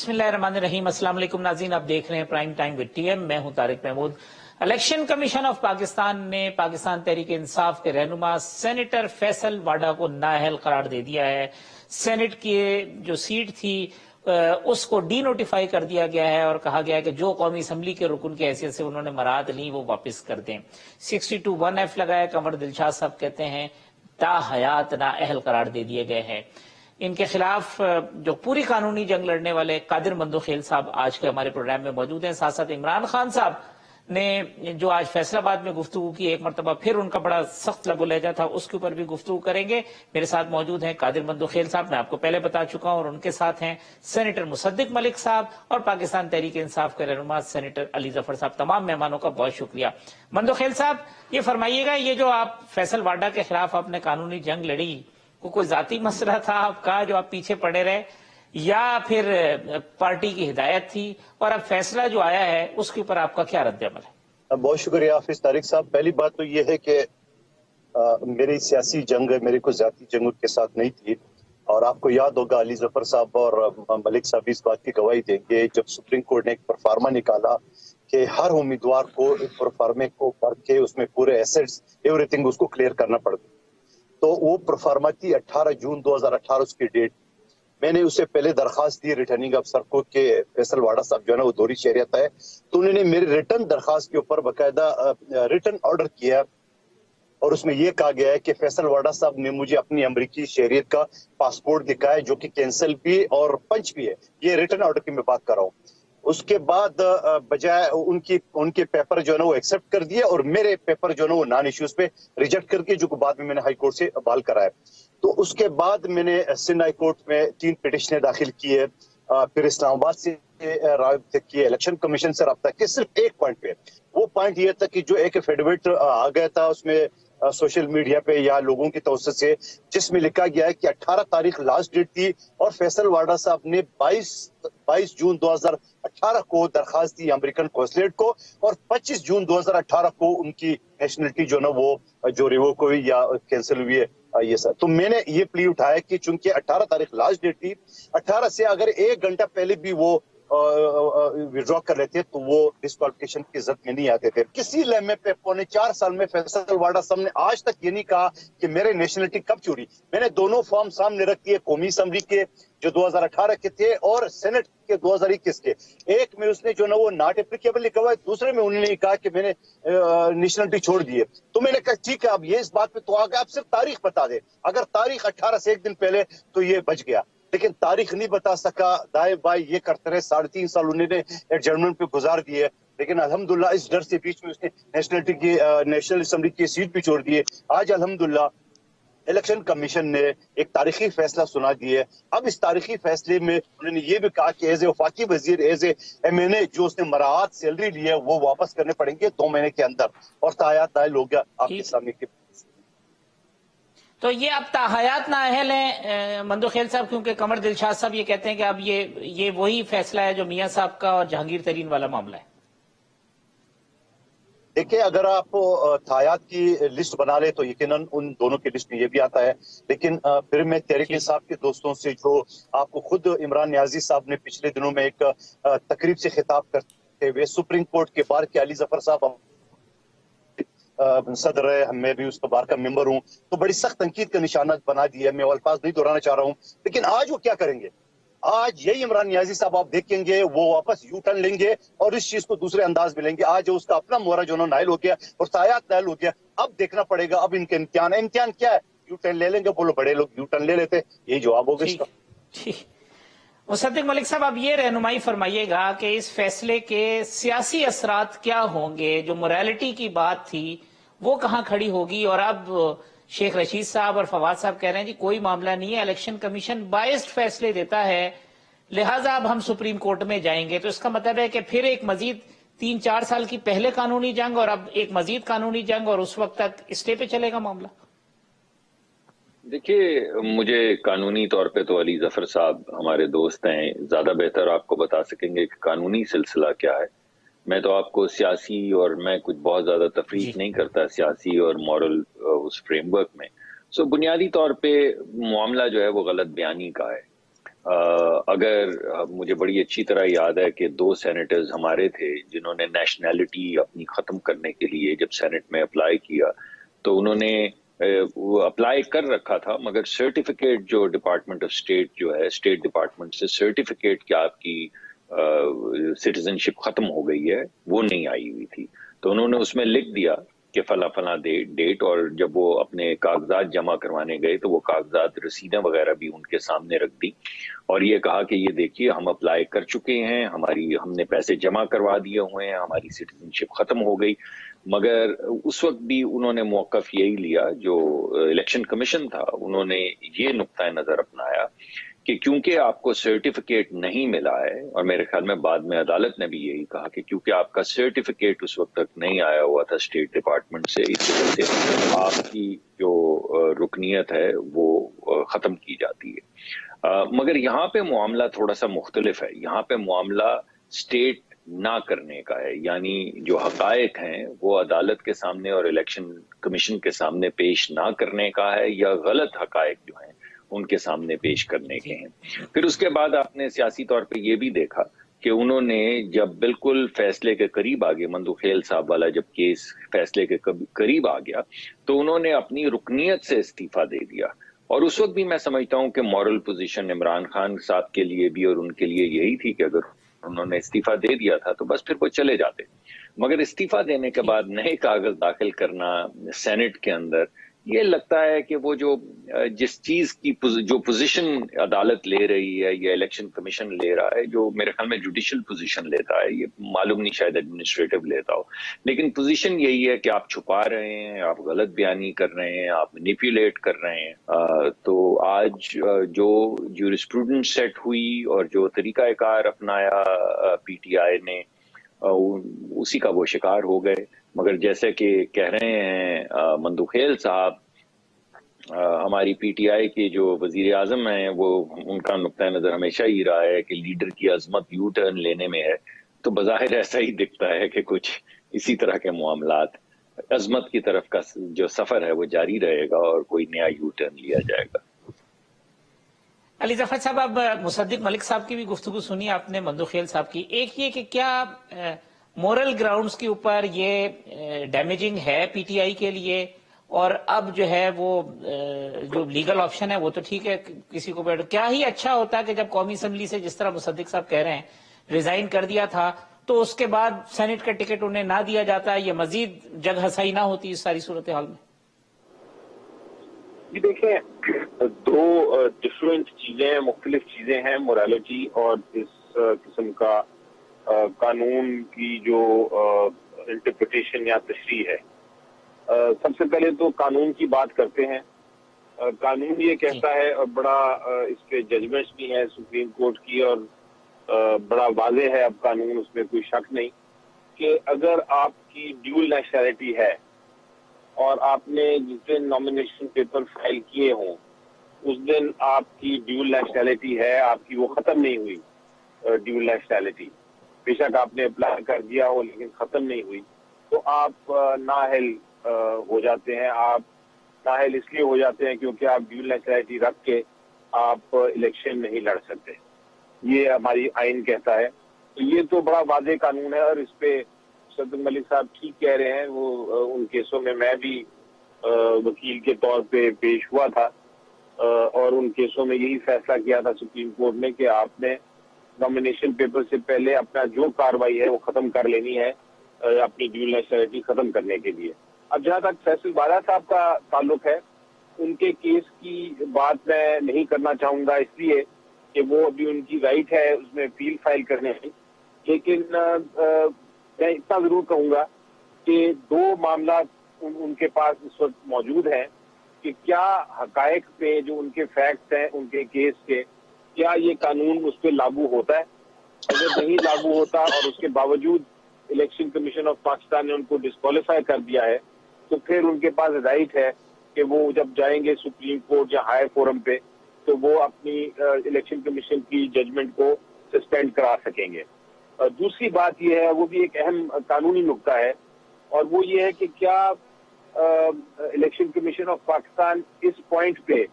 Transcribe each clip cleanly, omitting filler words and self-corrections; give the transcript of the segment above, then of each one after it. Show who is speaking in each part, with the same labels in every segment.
Speaker 1: बिस्मिल्लाहिर्रहमानिर्रहीम। अस्सलाम वालेकुम नाज़रीन, आप देख रहे हैं प्राइम टाइम विद टीएम। मैं हूं Tariq Mahmood. Election commission of Pakistan ने पाकिस्तान तहरीक इंसाफ के रहनुमा सेनेटर फैसल वाडा को नाअहल करार दे दिया है। सेनेट की जो सीट थी उसको डी नोटिफाई कर दिया गया है और कहा गया है कि जो कौमी असम्बली के रुकन की हैसियत से उन्होंने मराद ली वो वापस कर दें। 62(1)F लगाया। कमर दिलशाद साहब कहते हैं ताहयात नाअहल करार दे दिए गए हैं। इनके खिलाफ जो पूरी कानूनी जंग लड़ने वाले कादिर मंदोखेल साहब आज के हमारे प्रोग्राम में मौजूद हैं। साथ साथ इमरान खान साहब ने जो आज फैसलाबाद में गुफ्तगू की, एक मरतबा फिर उनका बड़ा सख्त लबो लहजा था, उसके ऊपर भी गुफ्तगू करेंगे। मेरे साथ मौजूद हैं कादिर मंदोखेल साहब, मैं आपको पहले बता चुका हूं, और उनके साथ हैं सेनेटर मुसद्दिक मलिक साहब और पाकिस्तान तहरीक इंसाफ के रहनुमा सेनेटर अली जफर साहब। तमाम मेहमानों का बहुत शुक्रिया। मंदोखेल साहब, ये फरमाइएगा, ये जो आप फैसल वाडा के खिलाफ आपने कानूनी जंग लड़ी, कोई जाती मसला था आपका जो आप पीछे पड़े रहे, या फिर पार्टी की हिदायत थी, और अब फैसला जो आया है उसके ऊपर आपका क्या रद्द-ए-अमल है?
Speaker 2: बहुत शुक्रिया हाफिज तारिक साहब। पहली बात तो ये है कि मेरी सियासी जंग मेरी कोई जाती जंग के साथ नहीं थी, और आपको याद होगा अली जफर साहब और मलिक साहब इस बात की गवाही देंगे जब सुप्रीम कोर्ट ने एक परफार्मा निकाला कि हर उम्मीदवार को एक परफार्मे को पढ़ के उसमें पूरे एसेट्स एवरीथिंग उसको क्लियर करना पड़ता। तो वो प्रोफार्मा थी 18 जून 2018 उसकी डेट। मैंने उससे पहले दरखास्त दी रिटर्निंग अफसर को कि फैसल वाडा साहब जो है ना वो दोहरी शहरियत है, तो उन्होंने मेरी रिटर्न दरखास्त के ऊपर बाकायदा रिटर्न ऑर्डर किया, और उसमें यह कहा गया है कि फैसल वाडा साहब ने मुझे अपनी अमेरिकी शहरियत का पासपोर्ट दिखाया जो कि कैंसिल भी और पंच भी है। ये रिटर्न ऑर्डर की मैं बात कर रहा हूँ। उसके बाद बजाय उनके पेपर जो है ना वो एक्सेप्ट कर दिए, और मेरे पेपर जो है ना वो नॉन इश्यूज पे रिजेक्ट करके, जो बाद में मैंने हाई कोर्ट से बहाल कराया। तो उसके बाद मैंने सिंध हाई कोर्ट में 3 पिटिशनें दाखिल किए, फिर इस्लामाबाद से राब्ता किए, इलेक्शन कमीशन से राब्ता किया, सिर्फ एक पॉइंट पे। वो पॉइंट ये था कि जो एक एफिडेविट आ गया था उसमें सोशल मीडिया पे या लोगों की तवज्जो से, जिसमें लिखा गया है कि 18 तारीख लास्ट डेट थी, और फैसल वाडा साहब ने 22 जून 2018 को दरखास्त दी अमेरिकन कौंसलेट को, और 25 जून 2018 को उनकी नेशनलिटी जो ना वो जो रिवोक हुई या कैंसिल हुई है। ये सर, तो मैंने ये प्ली उठाया कि चूंकि 18 तारीख लास्ट डेट थी, 18 से अगर 1 घंटा पहले भी वो विड्रॉ कर लेते तो वो डिस्क्वालिफिकेशन की जद में नहीं आते थे। किसी लम्हे पे 4.25 साल में फैसल वाडा साहब ने आज तक ये नहीं कहा कि मेरे नेशनलिटी कब चोरी। मैंने दोनों फॉर्म सामने रख दिए, कौमी असम्बली के जो 2018 के थे और सेनेट के 2021 के। एक में उसने जो ना वो नॉट एप्लीकेबल लिखा हुआ है, दूसरे में उन्होंने कहा कि मैंने नेशनलिटी छोड़ दी है। तो मैंने कहा ठीक है, अब ये इस बात पे तो आगे आप सिर्फ तारीख बता दे। अगर तारीख 18 से 1 दिन पहले तो ये बच गया, लेकिन तारीख नहीं बता सका। दाएं बाएं ये करते रहे, 3.5 साल उन्होंने एडजर्नमेंट पे गुजार दिए। लेकिन अल्हम्दुलिल्लाह इस डर से बीच में उसने नेशनल असेंबली की सीट भी छोड़ दी है। आज अल्हम्दुलिल्लाह इलेक्शन कमीशन ने एक तारीखी फैसला सुना दिया। अब इस तारीखी फैसले में उन्होंने ये भी कहा कि एज ए वफाकी वजीर, एज ए MNA जो उसने मराहत सैलरी ली है वो वापस करने पड़ेंगे 2 महीने के अंदर, और तायात नाअहल हो गया आपके सामने की।
Speaker 1: तो ये अब ताहयात नाअहल है मंदोखेल साहब, क्योंकि कमर दिलशाद साहब ये कहते हैं कि अब ये वही फैसला है जो मियां साहब का और जहांगीर तरीन वाला मामला है।
Speaker 2: देखिए, अगर आप तायात की लिस्ट बना ले तो यकीनन उन दोनों की लिस्ट में ये भी आता है, लेकिन फिर मैं तहरीक इंसाफ के दोस्तों से, जो आपको खुद इमरान नियाजी साहब ने पिछले दिनों में एक तकरीब से खिताब करते हुए सुप्रीम कोर्ट के बार के अली जफर साहब सदर है, मैं भी उसका बार का मेंबर हूं, तो बड़ी सख्त तनकीद का निशाना बना दिया। मैं अल्फाज नहीं दोहराना चाह रहा हूं, लेकिन आज वो क्या करेंगे? आज यही इमरान नियाजी साहब आप देखेंगे वो वापस यू टर्न लेंगे और इस चीज को दूसरे अंदाज में लेंगे। आज उसका अपना मोहरा जो नाइल हो गया और तायात नाइल हो गया। अब देखना पड़ेगा, अब इनके इम्तिहान क्या है? यू टर्न ले लेंगे, बोलो बड़े लोग यू टर्न ले लेते, यही जवाब होगा इसका।
Speaker 1: मुसद्दिक मलिक साहब, अब ये रहनुमाई फरमाइएगा कि इस फैसले के सियासी असरात क्या होंगे? जो मोरालिटी की बात थी वो कहाँ खड़ी होगी? और अब शेख रशीद साहब और फवाद साहब कह रहे हैं जी कोई मामला नहीं है, इलेक्शन कमीशन बाइस्ड फैसले देता है, लिहाजा अब हम सुप्रीम कोर्ट में जाएंगे। तो इसका मतलब है कि फिर एक मजीद 3-4 साल की पहले कानूनी जंग और अब एक मजीद कानूनी जंग, और उस वक्त तक स्टे पे चलेगा मामला।
Speaker 3: देखिए, मुझे कानूनी तौर पे तो अली जफर साहब हमारे दोस्त हैं, ज्यादा बेहतर आपको बता सकेंगे कि कानूनी सिलसिला क्या है। मैं तो आपको सियासी, और मैं कुछ बहुत ज्यादा तफरीक नहीं करता सियासी और मॉरल उस फ्रेमवर्क में। सो बुनियादी तौर पे मामला जो है वो गलत बयानी का है। اگر مجھے بڑی اچھی طرح یاد ہے کہ 2 سینیٹرز ہمارے تھے جنہوں نے نیشنلٹی اپنی ختم کرنے کے لیے جب سینٹ میں اپلائی کیا تو انہوں نے وہ اپلائی کر رکھا تھا، مگر سرٹیفکیٹ جو ڈپارٹمنٹ آف اسٹیٹ جو ہے اسٹیٹ ڈپارٹمنٹ سے سرٹیفکیٹ کہ آپ کی سٹیزن شپ ختم ہو گئی ہے وہ نہیں آئی ہوئی تھی، تو انہوں نے اس میں لکھ دیا کہ فلاں فلاں ڈیٹ، اور جب وہ اپنے کاغذات جمع کروانے گئے تو وہ کاغذات رسیدیں وغیرہ بھی ان کے سامنے رکھ دی اور یہ کہا کہ یہ دیکھیے ہم اپلائی کر چکے ہیں، ہم نے پیسے جمع کروا دیے ہوئے ہیں، ہماری سٹیزن شپ ختم ہو گئی۔ مگر اس وقت بھی انہوں نے موقف یہی لیا، جو الیکشن کمیشن تھا انہوں نے یہ نقطہ نظر اپنایا کہ کیونکہ آپ کو سرٹیفکیٹ نہیں ملا ہے، اور میرے خیال میں بعد میں عدالت نے بھی یہی کہا کہ کیونکہ آپ کا سرٹیفکیٹ اس وقت تک نہیں آیا ہوا تھا اسٹیٹ ڈپارٹمنٹ سے، اس وجہ سے آپ کی جو رکنیت ہے وہ ختم کی جاتی ہے۔ مگر یہاں پہ معاملہ تھوڑا سا مختلف ہے، یہاں پہ معاملہ اسٹیٹ نہ کرنے کا ہے، یعنی جو حقائق ہیں وہ عدالت کے سامنے اور الیکشن کمیشن کے سامنے پیش نہ کرنے کا ہے، یا غلط حقائق جو ہیں ان کے سامنے پیش کرنے کے ہیں۔ پھر اس کے بعد آپ نے سیاسی طور پہ یہ بھی دیکھا کہ انہوں نے جب بالکل فیصلے کے قریب آگے، مندوخیل صاحب والا جب کیس فیصلے کے قریب آ گیا تو انہوں نے اپنی رکنیت سے استعفیٰ دے دیا، اور اس وقت بھی میں سمجھتا ہوں کہ مورل پوزیشن عمران خان صاحب کے لیے بھی اور ان کے لیے یہی تھی کہ اگر انہوں نے استعفیٰ دے دیا تھا تو بس پھر وہ چلے جاتے، مگر استعفیٰ دینے کے بعد نئے کاغذ داخل کرنا سینٹ کے اندر، یہ لگتا ہے کہ وہ جس چیز کی جو پوزیشن عدالت لے رہی ہے یا الیکشن کمیشن لے رہا ہے، جو میرے خیال میں جوڈیشل پوزیشن لیتا ہے، یہ معلوم نہیں شاید ایڈمنسٹریٹو لیتا ہو، لیکن پوزیشن یہی ہے کہ آپ چھپا رہے ہیں، آپ غلط بیانی کر رہے ہیں، آپ مینیپولیٹ کر رہے ہیں۔ تو آج جو جورسپروڈنس سیٹ ہوئی اور جو طریقہ کار اپنایا پی ٹی آئی نے، اسی کا وہ شکار ہو گئے۔ مگر جیسے کہ کہہ رہے ہیں مندوخیل صاحب، ہماری پی ٹی آئی کے جو وزیر اعظم ہیں وہ ان کا نقطہ نظر ہمیشہ ہی رہا ہے کہ لیڈر کی عظمت یو ٹرن لینے میں ہے، تو بظاہر ایسا ہی دکھتا ہے کہ کچھ اسی طرح کے معاملات، عظمت کی طرف کا جو سفر ہے وہ جاری رہے گا اور کوئی نیا یو ٹرن لیا جائے گا۔
Speaker 1: علی ظفر صاحب، اب مصدق ملک صاحب کی بھی گفتگو سنی آپ نے، مندوخیل صاحب کی، ایک یہ کہ کیا مورل گراؤنڈز کے اوپر یہ ڈیمیجنگ ہے پی ٹی آئی کے لیے، اور اب جو ہے وہ جو لیگل آپشن ہے وہ تو ٹھیک ہے کسی کو بیٹھ، کیا ہی اچھا ہوتا کہ جب قومی اسمبلی سے جس طرح مصدق صاحب کہہ رہے ہیں ریزائن کر دیا تھا تو اس کے بعد سینٹ کا ٹکٹ انہیں نہ دیا جاتا، یہ مزید جگ ہسائی نہ ہوتی اس ساری صورتحال میں؟
Speaker 4: جی دیکھیں، دو ڈفرینٹ چیزیں ہیں، مختلف چیزیں ہیں، مورالٹی اور اس قسم کا قانون کی جو انٹرپریٹیشن یا تشریح ہے۔ سب سے پہلے تو قانون کی بات کرتے ہیں۔ قانون یہ کہتا ہے، اور بڑا اس پہ ججمنٹس بھی ہیں سپریم کورٹ کی، اور بڑا واضح ہے اب قانون، اس میں کوئی شک نہیں، کہ اگر آپ کی ڈیول نیشنلٹی ہے اور آپ نے جس دن نامینیشن پیپر فائل کیے ہوں اس دن آپ کی ڈیول نیشنلٹی ہے، آپ کی وہ ختم نہیں ہوئی ڈیول نیشنلٹی، بے شک آپ نے اپلائی کر دیا ہو لیکن ختم نہیں ہوئی، تو آپ نااہل ہو جاتے ہیں۔ آپ نااہل اس لیے ہو جاتے ہیں کیونکہ آپ ڈیول نیشنلٹی رکھ کے آپ الیکشن نہیں لڑ سکتے، یہ ہماری آئین کہتا ہے۔ تو یہ تو بڑا واضح قانون ہے، اور اس پہ مصدق ملک صاحب ٹھیک کہہ رہے ہیں، وہ ان کیسوں میں میں بھی وکیل کے طور پہ پیش ہوا تھا، اور ان کیسوں میں یہی فیصلہ کیا تھا سپریم کورٹ نے کہ آپ نے نامینیشن پیپر سے پہلے اپنا جو کاروائی ہے وہ ختم کر لینی ہے اپنی ڈیول نیشنلٹی ختم کرنے کے لیے۔ اب جہاں تک فیصل بارہ صاحب کا تعلق ہے، ان کے کیس کی بات میں نہیں کرنا چاہوں گا، اس لیے کہ وہ ابھی ان کی رائٹ ہے اس میں اپیل فائل کرنے کی، لیکن میں اتنا ضرور کہوں گا کہ دو معاملات ان کے پاس اس وقت موجود ہیں کہ کیا حقائق پہ جو ان کے فیکٹس ہیں ان کے کیس کے، کیا یہ قانون اس پہ لاگو ہوتا ہے؟ اگر نہیں لاگو ہوتا اور اس کے باوجود الیکشن کمیشن آف پاکستان نے ان کو ڈسکوالیفائی کر دیا ہے، تو پھر ان کے پاس رائٹ ہے کہ وہ جب جائیں گے سپریم کورٹ یا ہائر فورم پہ تو وہ اپنی الیکشن کمیشن کی ججمنٹ کو سسپینڈ کرا سکیں گے۔ دوسری بات یہ ہے، وہ بھی ایک اہم قانونی نقطہ ہے، اور وہ یہ ہے کہ کیا الیکشن کمیشن آف پاکستان اس پوائنٹ پہ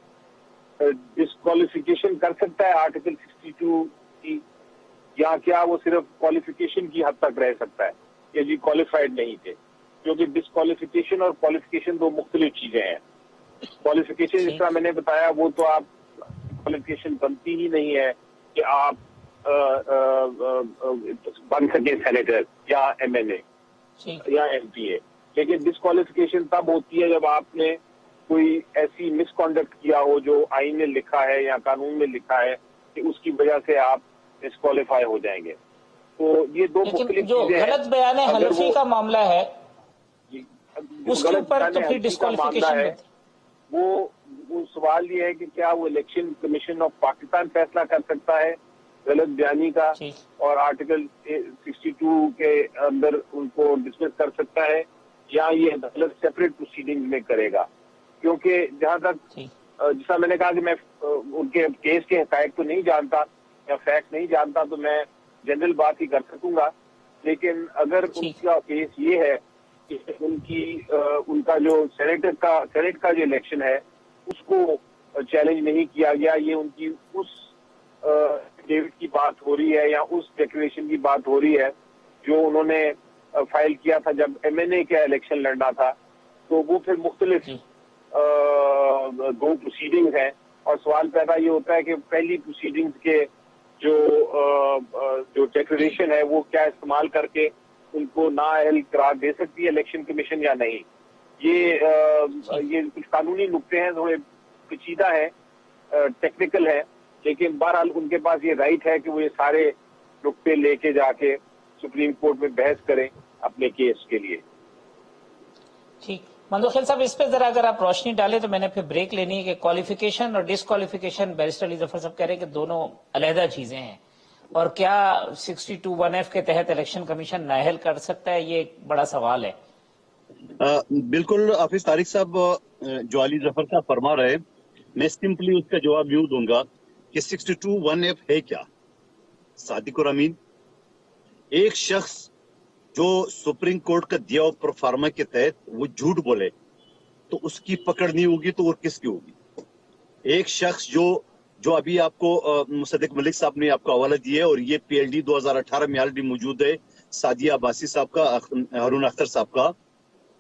Speaker 4: डिस्क्वालिफिकेशन कर सकता है आर्टिकल 62 की, या क्या वो सिर्फ क्वालिफिकेशन की हद तक रह सकता है कि जी क्वालिफाइड नहीं थे? क्योंकि डिस्क्वालिफिकेशन और क्वालिफिकेशन दो मुख्तलिफ चीजें हैं। क्वालिफिकेशन जिस तरह मैंने बताया वो तो आप क्वालिफिकेशन बनती ही नहीं है कि आप बन सके सेनेटर या MNA या MPA, लेकिन डिस्क्वालिफिकेशन तब होती है जब आपने कोई ऐसी मिसकॉन्डक्ट किया हो जो आईन में लिखा है या कानून में लिखा है कि उसकी वजह से आप डिस्क्वालीफाई हो जाएंगे। तो ये दो मुख्तलिफ
Speaker 1: जो
Speaker 4: चीजें हैं।
Speaker 1: गलत बयान हलफी का मामला है उसके
Speaker 4: गलत
Speaker 1: ऊपर तो
Speaker 4: बयान
Speaker 1: फिर
Speaker 4: हलफी का मामला
Speaker 1: डिस्क्वालिफिकेशन
Speaker 4: है, वो सवाल ये है कि क्या वो इलेक्शन कमीशन ऑफ पाकिस्तान फैसला कर सकता है गलत बयानी का और आर्टिकल 62 के अंदर उनको डिसमिस कर सकता है, या ये अदालत सेपरेट प्रोसीडिंग में करेगा? क्योंकि जहां तक जैसा मैंने कहा कि मैं उनके केस के हकायक तो नहीं जानता या फैक्ट नहीं जानता, तो मैं जनरल बात ही कर सकूंगा। लेकिन अगर उनका केस ये है कि उनका जो सेनेट का जो इलेक्शन है उसको चैलेंज नहीं किया गया, ये उनकी उस डेविड की बात हो रही है या उस डिक्लेरेशन की बात हो रही है जो उन्होंने फाइल किया था जब MNA का इलेक्शन लड़ना था, तो वो फिर मुख्तलिफ दो प्रोसीडिंग्स हैं। और सवाल पैदा ये होता है कि पहली प्रोसीडिंग्स के जो डिक्लेरेशन है वो क्या इस्तेमाल करके उनको नाअहल करार दे सकती है इलेक्शन कमीशन या नहीं। ये कुछ कानूनी नुक्ते हैं, थोड़े पेचीदा है, टेक्निकल है, लेकिन बहरहाल उनके पास ये राइट है कि वो ये सारे नुक्ते लेके जाके सुप्रीम कोर्ट में बहस करें अपने केस के लिए।
Speaker 1: ठीक, मंदोखिल साहब, इस पे जरा अगर आप रोशनी डालें तो मैंने फिर ब्रेक लेनी है कि क्वालिफिकेशन और डिस्क्वालिफिकेशन, बैरिस्टर अली जफर साहब कह रहे हैं कि दोनों अलहदा चीजें हैं, और क्या 62(1)(f) के तहत इलेक्शन कमीशन नाअहल कर सकता है, ये एक बड़ा सवाल है।
Speaker 2: बिल्कुल हाफिज तारिक साहब जो अली जफर साहब फरमा रहे, मैं सिंपली उसका जवाब यूं दूंगा कि 62(1)(f) है क्या? सादिक और अमीन, एक शख्स जो सुप्रीम कोर्ट का दिया हुआ प्रोफार्मा के तहत वो झूठ बोले तो उसकी पकड़ नहीं होगी तो और किसकी होगी? एक शख्स जो अभी आपको मुसद्दिक मलिक साहब ने आपको हवाला दिया है, और ये PLD 2018 में ऑलरेडी मौजूद है, सादिया अब्बासी साहब का, हारून अख्तर साहब का,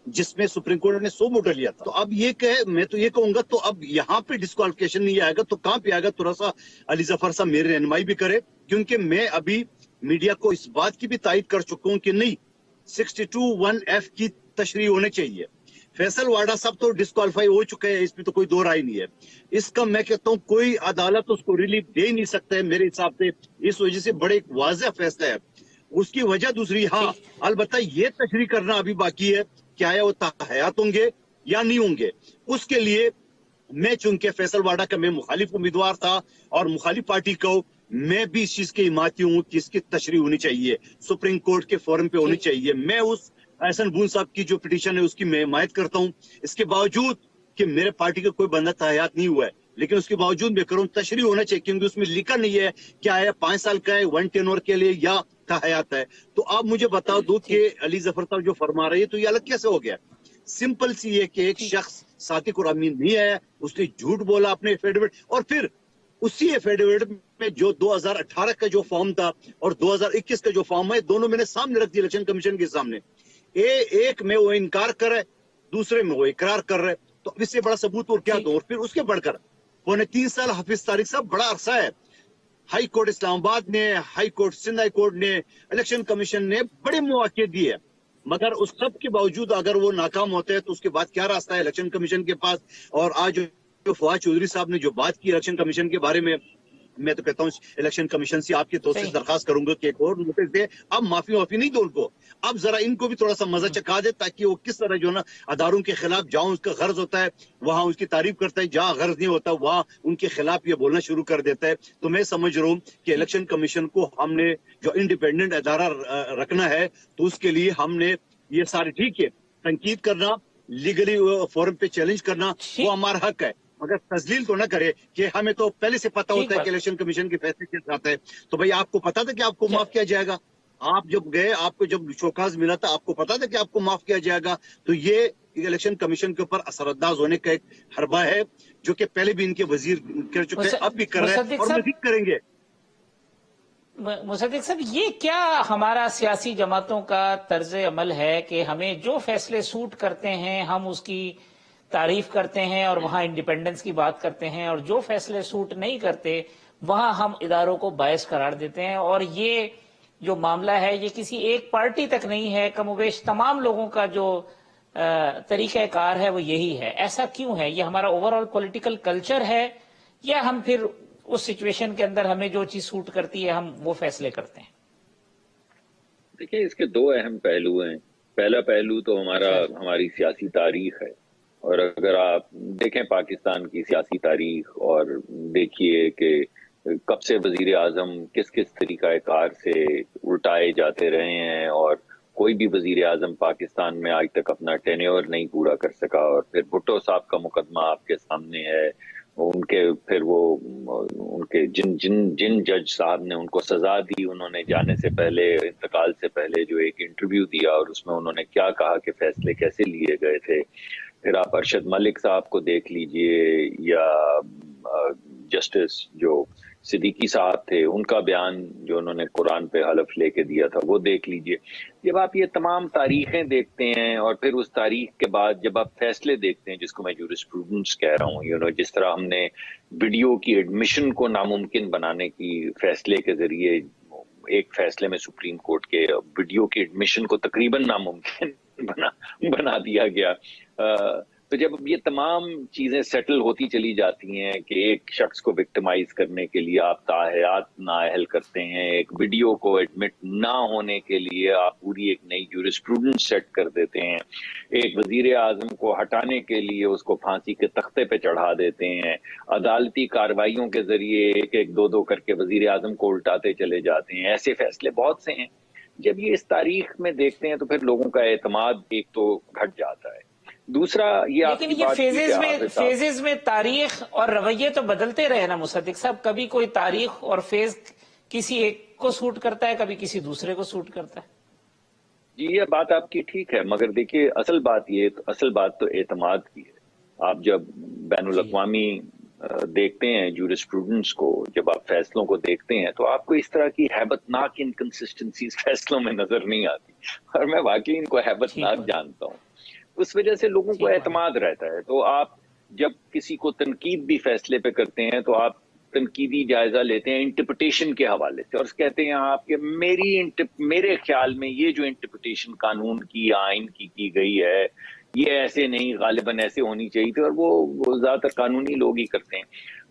Speaker 2: जिसमें सुप्रीम कोर्ट ने 100 वोटर लिया था। तो अब ये कहे, मैं तो ये कहूंगा, तो अब यहाँ पे डिस्क्वालिफिकेशन नहीं आएगा तो कहाँ पे आएगा? थोड़ा सा अली जफर साहब मेरी रहनुमाई भी करे, क्योंकि मैं अभी मीडिया को इस बात की भी तायद कर चुका हूं कि नहीं, 62(1)(f) की तशरीह होनी चाहिए। फैसल वाडा साहब तो डिस्क्वालीफाई हो चुके हैं, इसमें तो कोई दो राय नहीं है। इसका मैं कहता हूं कोई अदालत उसको रिलीफ दे ही नहीं सकता है मेरे हिसाब से, इस वजह से बड़े वाज़ेह फैसला है। उसकी वजह दूसरी, हाँ अलबत्ता ये तशरीह करना अभी बाकी है क्या है वो हयात होंगे या नहीं होंगे। उसके लिए मैं, चूंकि फैसल वाडा का मैं मुखालिफ उम्मीदवार था और मुखालिफ पार्टी को, मैं भी इस चीज के हिमायती हूं कि इसकी तशरीह होनी चाहिए, सुप्रीम कोर्ट के फोरम पे होनी चाहिए। मैं उस एहसन बून साहब की जो पिटीशन है उसकी मैं हिमायत करता हूं, इसके बावजूद कि मेरे पार्टी का कोई बंदा तहयात नहीं हुआ है, लेकिन उसके बावजूद मैं करूँ तशरीह होना चाहिए, क्योंकि उसमें लिखा नहीं है क्या है 5 साल का है, 1 टेन्योर के लिए या तहयात है। तो आप मुझे बताओ दो कि अली जफर साहब जो फरमा रहे हैं तो ये अलग कैसे हो गया? सिंपल सी है कि एक शख्स सादिक और अमीन नहीं है, उसने झूठ बोला अपने एफिडेविट, और फिर उसी एफिडेविट में जो 2018 का जो फॉर्म था और 2021 का जो फॉर्म है, दोनों मैंने सामने रख दिया इलेक्शन कमीशन के सामने। एक में वो इनकार कर रहे, दूसरे में वो इकरार कर रहे, तो अब इससे बड़ा सबूत और क्या दो? और फिर उसके बढ़कर 3.25 साल हाफिज तारिक साहब बड़ा अरसा है, हाई कोर्ट इस्लामाबाद ने, high court Sindh high court ने, इलेक्शन कमीशन ने बड़े मौके दिए, मगर उस सब के बावजूद अगर वो नाकाम होते हैं तो उसके बाद क्या रास्ता है इलेक्शन कमीशन के पास? और आज जो फवाद चौधरी साहब ने जो बात की इलेक्शन कमीशन के बारे में, मैं तो कहता हूँ इलेक्शन कमीशन से आपके तो से दरखास्त करूंगा कि एक और नोटिस दे, अब माफी नहीं दो उनको, अब जरा इनको भी थोड़ा सा मजा चखा दे, ताकि वो किस तरह जो ना अदारों के खिलाफ जहां उसका गर्ज होता है वहां उसकी तारीफ करता है, जहां गर्ज नहीं होता वहां उनके खिलाफ ये बोलना शुरू कर देता है। तो मैं समझ रहा हूँ कि इलेक्शन कमीशन को हमने जो इंडिपेंडेंट अदारा रखना है तो उसके लिए हमने ये सारे, ठीक है, तनकीद करना, लीगली फोरम पे चैलेंज करना वो हमारा हक है, मगर तजलील तो ना करे कि हमें तो पहले से पता होता है कि इलेक्शन कमीशन के फैसले के साथ है। तो भाई आपको पता था कि आपको माफ किया जाएगा? आप जब गए, आपको जब शोकाज मिला था, आपको पता था कि आपको माफ किया जाएगा? तो ये इलेक्शन कमीशन के ऊपर असरअंदाज होने का एक हरबा है, जो कि पहले भी इनके वजीर कर चुके हैं, अब भी कर रहे हैं और मजीद करेंगे।
Speaker 1: मुसद्दिक साहब, ये क्या हमारा सियासी जमातों का तर्ज अमल है कि हमें जो फैसले सूट करते हैं हम उसकी तारीफ करते हैं और वहां इंडिपेंडेंस की बात करते हैं, और जो फैसले सूट नहीं करते वहां हम इदारों को बायस करार देते हैं, और ये जो मामला है ये किसी एक पार्टी तक नहीं है, कमोबेश तमाम लोगों का जो तरीक़ाकार है वो यही है। ऐसा क्यों है? ये हमारा ओवरऑल पॉलिटिकल कल्चर है, या हम फिर उस सिचुएशन के अंदर हमें जो चीज सूट करती है हम वो फैसले करते हैं?
Speaker 3: देखिए, इसके दो अहम पहलू हैं। पहला पहलू तो हमारी सियासी तारीख है, और अगर आप देखें पाकिस्तान की सियासी तारीख और देखिए कि कब से वजीर आजम किस किस तरीक़ाकार से उल्टाए जाते रहे हैं, और कोई भी वजीर आजम पाकिस्तान में आज तक अपना टेन्योर नहीं पूरा कर सका। और फिर भुट्टो साहब का मुकदमा आपके सामने है, उनके जिन जज साहब ने उनको सजा दी, उन्होंने जाने से पहले, इंतकाल से पहले जो एक इंटरव्यू दिया और उसमें उन्होंने क्या कहा कि फैसले कैसे लिए गए थे। फिर आप अरशद मलिक साहब को देख लीजिए, या जस्टिस जो सिद्दीकी साहब थे, उनका बयान जो उन्होंने कुरान पे हलफ लेके दिया था वो देख लीजिए। जब आप ये तमाम तारीखें देखते हैं और फिर उस तारीख के बाद जब आप फैसले देखते हैं, जिसको मैं जूरिस्प्रूडेंस कह रहा हूँ, जिस तरह हमने वीडियो की एडमिशन को नामुमकिन बनाने की फैसले के जरिए, एक फैसले में सुप्रीम कोर्ट के वीडियो की एडमिशन को तकरीबन नामुमकिन बना दिया गया। तो जब ये तमाम चीजें सेटल होती चली जाती हैं कि एक शख्स को विक्टिमाइज करने के लिए आप ताहयात नाअहल करते हैं, एक वीडियो को एडमिट ना होने के लिए आप पूरी एक नई जूरिस्प्रूडेंस सेट कर देते हैं, एक वजीर आजम को हटाने के लिए उसको फांसी के तख्ते पे चढ़ा देते हैं, अदालती कार्रवाइयों के जरिए एक एक दो दो करके वजीर आजम को उल्टाते चले जाते हैं। ऐसे फैसले बहुत से हैं। जब ये इस तारीख में देखते हैं तो फिर लोगों का एतमाद एक तो घट जाता है। दूसरा,
Speaker 1: लेकिन ये फेजेस में तारीख और रवैये तो बदलते रहे ना मुसद्दिक साहब। कभी कोई तारीख और फेज किसी एक को सूट करता है, कभी किसी दूसरे को सूट करता है।
Speaker 3: जी, ये बात आपकी ठीक है, मगर देखिए असल बात तो एतमाद की है। आप जब बैनुल अक़वामी देखते हैं जूरिस्प्रूडेंस को, जब आप फैसलों को देखते हैं तो आपको इस तरह की हैबतनाक इनकंसिस्टेंसीज फैसलों में नजर नहीं आती, और मैं वाकई इनको हैबतनाक जानता हूँ। उस वजह से लोगों को एतमाद रहता है। तो आप जब किसी को तनकीद भी फैसले पे करते हैं तो आप तनकीदी जायजा लेते हैं इंटरप्रिटेशन के हवाले से, और कहते हैं आपके मेरे ख्याल में ये जो इंटरप्रिटेशन कानून की, आइन की गई है, ये ऐसे नहीं, गालिबन ऐसे होनी चाहिए थी, और वो ज्यादातर कानूनी लोग ही करते हैं।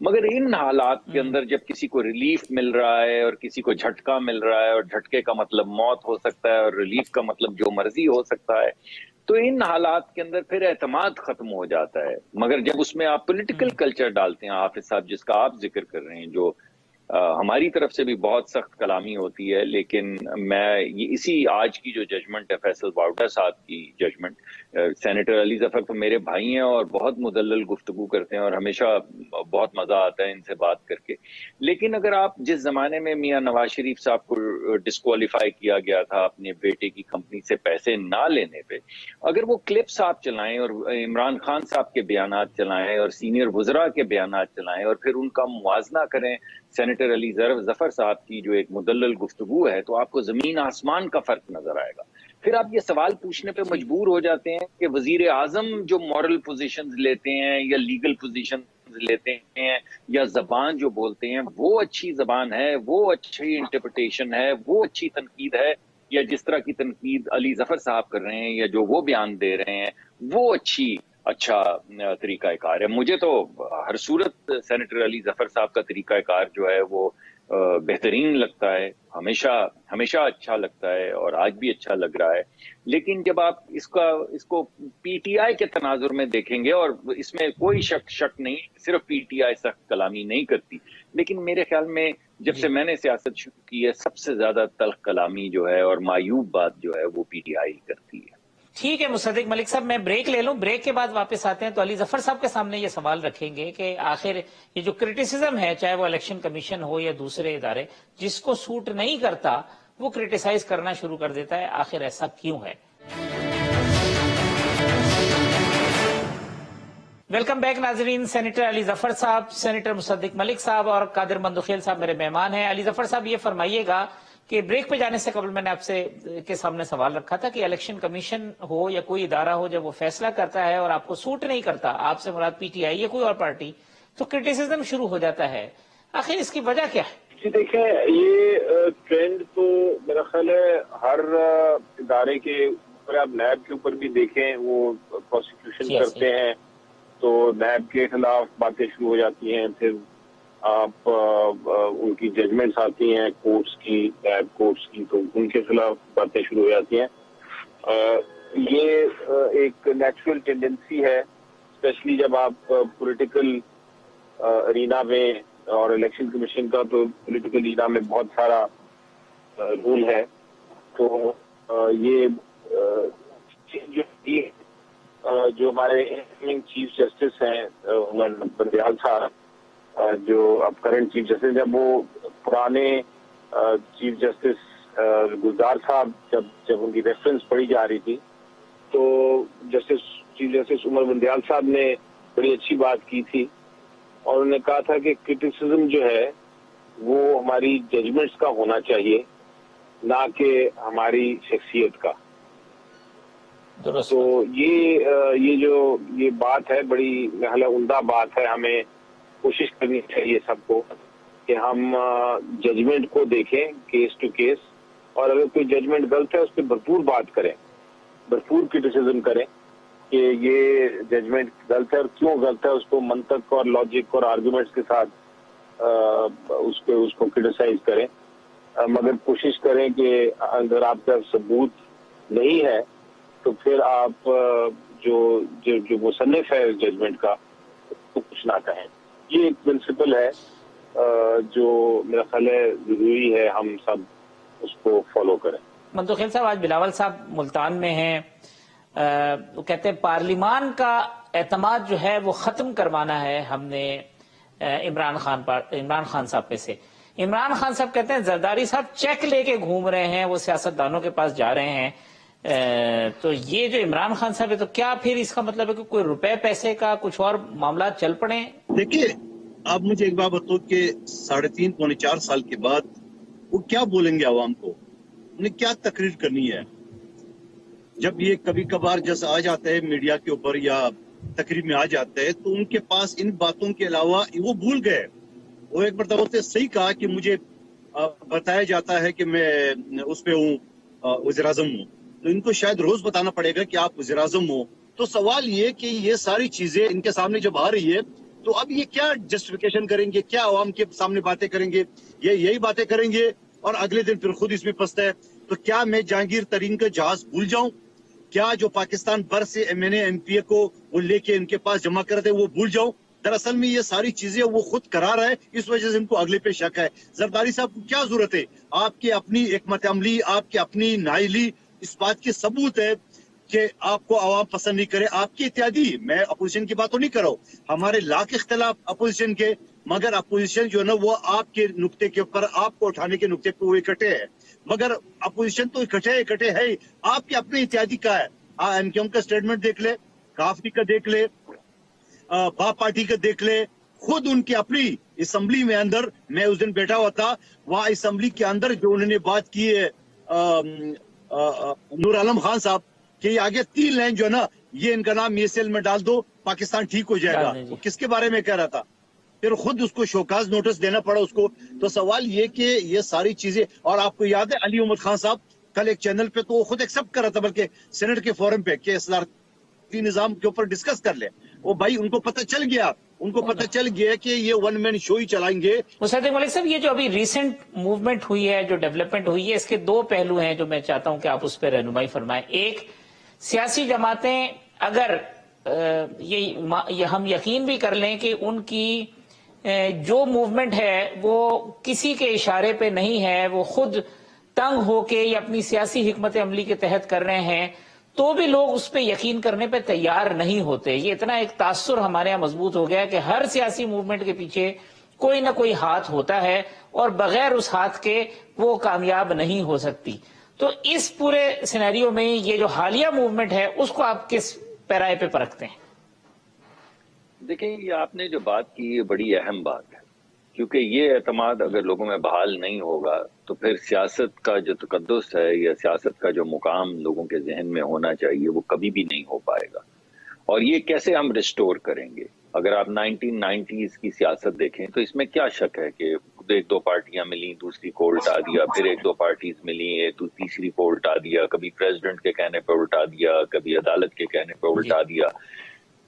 Speaker 3: मगर इन हालात के अंदर जब किसी को रिलीफ मिल रहा है और किसी को झटका मिल रहा है, और झटके का मतलब मौत हो सकता है और रिलीफ का मतलब जो मर्जी हो सकता है, तो इन हालात के अंदर फिर एतमाद खत्म हो जाता है। मगर जब उसमें आप पॉलिटिकल कल्चर डालते हैं, हाफिज साहब जिसका आप जिक्र कर रहे हैं, जो हमारी तरफ से भी बहुत सख्त कलामी होती है, लेकिन मैं इसी आज की जो जजमेंट है फैसल वाउडा साहब की जजमेंट, सेनेटर अली जफर तो मेरे भाई हैं और बहुत मुदल्लल गुफ्तगू करते हैं और हमेशा बहुत मजा आता है इनसे बात करके। लेकिन अगर आप जिस जमाने में मियां नवाज शरीफ साहब को डिस्क्वालीफाई किया गया था अपने बेटे की कंपनी से पैसे ना लेने पे, अगर वो क्लिप्स आप चलाएं और इमरान खान साहब के बयानात चलाएं और सीनियर वुज़रा के बयानात चलाएं और फिर उनका मुवाजना करें सेनेटर अली जफर साहब की जो एक मुदल्लल गुफ्तगू है, तो आपको जमीन आसमान का फर्क नजर आएगा। फिर आप ये सवाल पूछने पे मजबूर हो जाते हैं कि वजीर आजम जो मॉरल पोजीशंस लेते हैं या लीगल पोजीशंस लेते हैं या जबान जो बोलते हैं, वो अच्छी जबान है, वो अच्छी इंटरप्रिटेशन है, वो अच्छी तनकीद है, या जिस तरह की तनकीद अली जफर साहब कर रहे हैं या जो वो बयान दे रहे हैं वो अच्छा तरीकाकार है। मुझे तो हर सूरत सेनेटर अली जफर साहब का तरीकाकार जो है वो बेहतरीन लगता है, हमेशा अच्छा लगता है और आज भी अच्छा लग रहा है। लेकिन जब आप इसको पीटीआई के तनाजुर में देखेंगे, और इसमें कोई शक नहीं, सिर्फ पीटीआई सख्त कलामी नहीं करती, लेकिन मेरे ख्याल में जब से मैंने सियासत शुरू की है सबसे ज्यादा तल्ख कलामी जो है और मायूब बात जो है वो पीटीआई करती है।
Speaker 1: ठीक है मुसद्दिक मलिक साहब, मैं ब्रेक ले लूं, ब्रेक के बाद वापस आते हैं तो अली जफर साहब के सामने ये सवाल रखेंगे कि आखिर ये जो क्रिटिसिज्म है, चाहे वो इलेक्शन कमीशन हो या दूसरे इदारे, जिसको सूट नहीं करता वो क्रिटिसाइज करना शुरू कर देता है, आखिर ऐसा क्यों है? वेलकम बैक नाजरीन। सेनेटर अली जफर साहब, सेनेटर मुसद्दिक मलिक साहब और कादिर मंदुखेल साहब मेरे मेहमान हैं। अली जफर साहब, ये फरमाइएगा कि ब्रेक पे जाने से कबल मैंने आपसे के सामने सवाल रखा था कि इलेक्शन कमीशन हो या कोई इदारा हो, जब वो फैसला करता है और आपको सूट नहीं करता, आपसे मुराद पीटीआई या कोई और पार्टी, तो क्रिटिसिज्म शुरू हो जाता है। आखिर इसकी वजह क्या है?
Speaker 4: जी देखें, ये ट्रेंड तो मेरा ख्याल है हर इदारे के ऊपर, आप नैब के ऊपर भी देखें, वो प्रोसिक्यूशन करते हैं तो नैब के खिलाफ बातें शुरू हो जाती हैं, फिर आप उनकी जजमेंट्स आती हैं कोर्ट्स की, नैब कोर्ट्स की, तो उनके खिलाफ बातें शुरू हो जाती हैं। ये एक नेचुरल टेंडेंसी है, स्पेशली जब आप पॉलिटिकल अरीना में, और इलेक्शन कमीशन का तो पॉलिटिकल अरीना में बहुत सारा रूल है, तो ये जो हमारे इनकमिंग चीफ जस्टिस हैं उमर बंदयाल साहब, जो अब करंट चीफ जस्टिस, जब वो पुराने चीफ जस्टिस गुलजार साहब जब उनकी रेफरेंस पढ़ी जा रही थी, तो चीफ जस्टिस उमर बंदयाल साहब ने बड़ी अच्छी बात की थी और उन्होंने कहा था कि क्रिटिसिज्म जो है वो हमारी जजमेंट्स का होना चाहिए, ना कि हमारी शख्सियत का। तो ये बात है, बड़ी उम्दा बात है। हमें कोशिश करनी चाहिए सबको कि हम जजमेंट को देखें केस टू केस, और अगर कोई जजमेंट गलत है उस पर भरपूर बात करें, भरपूर क्रिटिसिज्म करें कि ये जजमेंट गलत है और क्यों गलत है, उसको मंतक और लॉजिक और आर्गुमेंट्स के साथ उसको क्रिटिसाइज करें। मगर कोशिश करें कि अगर आपका सबूत नहीं है तो फिर आप जो मुसन्निफ है जजमेंट का, तो कुछ ना कहें। ये एक प्रिंसिपल है जो मेरा ख्याल है जरूरी है हम सब उसको फॉलो करें।
Speaker 1: मंदुखेल साहब, आज बिलावल साहब मुल्तान में हैं, वो कहते हैं पार्लिमान का एतमाद जो है वो खत्म करवाना है हमने इमरान खान साहब पे से। इमरान खान साहब कहते हैं जरदारी साहब चेक लेके घूम रहे हैं, वो सियासतदानों के पास जा रहे हैं। तो ये जो इमरान खान साहब है, तो क्या फिर इसका मतलब है कि कोई रुपए पैसे का कुछ और मामला चल पड़े?
Speaker 2: देखिए, आप मुझे एक बात बताओ कि 3.5 पौने 4 साल के बाद वो क्या बोलेंगे आवाम को, उन्हें क्या तकरीर करनी है? जब ये कभी कभार जैसा आ जाता है मीडिया के ऊपर या तकरीर में आ जाता है, तो उनके पास इन बातों के अलावा वो भूल गए। वो एक मरतबा से सही कहा कि मुझे बताया जाता है कि मैं उस पे हूँ, वज़ीर-ए-आज़म हूँ, तो इनको शायद रोज बताना पड़ेगा कि आप वज़ीर-ए-आज़म हो। तो सवाल ये कि ये सारी चीजें इनके सामने जब आ रही है, तो अब ये क्या जस्टिफिकेशन करेंगे, क्या आवाम के सामने बातें करेंगे? ये यही बातें करेंगे और अगले दिन फिर खुद इसमें फंसता है। तो क्या मैं जहांगीर तरीन का जहाज भूल जाऊं? क्या जो पाकिस्तान भर से MNA MPA को वो लेके इनके पास जमा करते वो भूल जाऊं? दरअसल में ये सारी चीजें वो खुद करा रहा है, इस वजह से इनको अगले पे शक है। जरदारी साहब को क्या जरूरत है? आपकी अपनी हिकमत अमली, आपकी अपनी नाइली इस बात की सबूत है कि आपको आवाम पसंद नहीं करे, आपकी इत्यादि। मैं अपोजिशन की बात तो नहीं कर रहा हूँ, हमारे लाख इख्तलाफ अपोजिशन के, मगर अपोजिशन जो है ना वो आपके नुक्ते के ऊपर, आपको उठाने के नुक्ते पे वो इकट्ठे है। मगर अपोजिशन तो इकट्ठे है, आपके अपने इत्यादि का है। एमक्यूएम का स्टेटमेंट देख ले, काफी का देख ले, बाप पार्टी का देख ले, खुद उनकी अपनी असेंबली में अंदर, मैं उस दिन बैठा हुआ था, वहां असेंबली के अंदर जो उन्होंने बात की है नूर आलम खान साहब कि ये आगे 3 लाइन जो है ना, ये इनका नाम ESL में डाल दो, पाकिस्तान ठीक हो जाएगा। वो किसके बारे में कह रहा था? फिर खुद उसको शोकाज नोटिस देना पड़ा उसको। तो सवाल ये कि ये सारी चीजें, और आपको याद है अली उमर खान साहब कल एक चैनल पे तो वो खुद एक्सेप्ट कर रहा था, बल्कि सेनेट के फोरम पे कि सदारती निजाम के ऊपर डिस्कस कर ले। वो भाई उनको पता चल गया कि ये वन मैन शो ही चलाएंगे।
Speaker 1: मुसद्दिक मलिक साहब, ये जो अभी रिसेंट मूवमेंट हुई है, जो डेवलपमेंट हुई है, इसके 2 पहलू हैं जो मैं चाहता हूं कि आप उस पर रहनुमाई फरमाएं। एक, सियासी जमातें अगर ये हम यकीन भी कर लें कि उनकी जो मूवमेंट है वो किसी के इशारे पे नहीं है, वो खुद तंग होके या अपनी सियासी हिकमत अमली के तहत कर रहे हैं, तो भी लोग उस पर यकीन करने पे तैयार नहीं होते। ये इतना एक तासुर हमारे यहाँ मजबूत हो गया कि हर सियासी मूवमेंट के पीछे कोई ना कोई हाथ होता है और बगैर उस हाथ के वो कामयाब नहीं हो सकती। तो इस पूरे सिनेरियो में ये जो हालिया मूवमेंट है उसको आप किस पैराए पे परखते हैं?
Speaker 3: دیکھیں یہ آپ نے جو بات کی یہ بڑی اہم بات ہے، کیونکہ یہ اعتماد اگر لوگوں میں بحال نہیں ہوگا تو پھر سیاست کا جو تقدس ہے یا سیاست کا جو مقام لوگوں کے ذہن میں ہونا چاہیے وہ کبھی بھی نہیں ہو پائے گا. اور یہ کیسے ہم ریسٹور کریں گے؟ اگر آپ 1990s کی سیاست دیکھیں تو اس میں کیا شک ہے کہ ایک دو پارٹیاں ملیں دوسری کو الٹا دیا، پھر ایک دو پارٹیز ملیں تو تیسری کو الٹا دیا، کبھی پریزیڈنٹ کے کہنے پہ الٹا دیا، کبھی عدالت کے کہنے پہ الٹا دیا.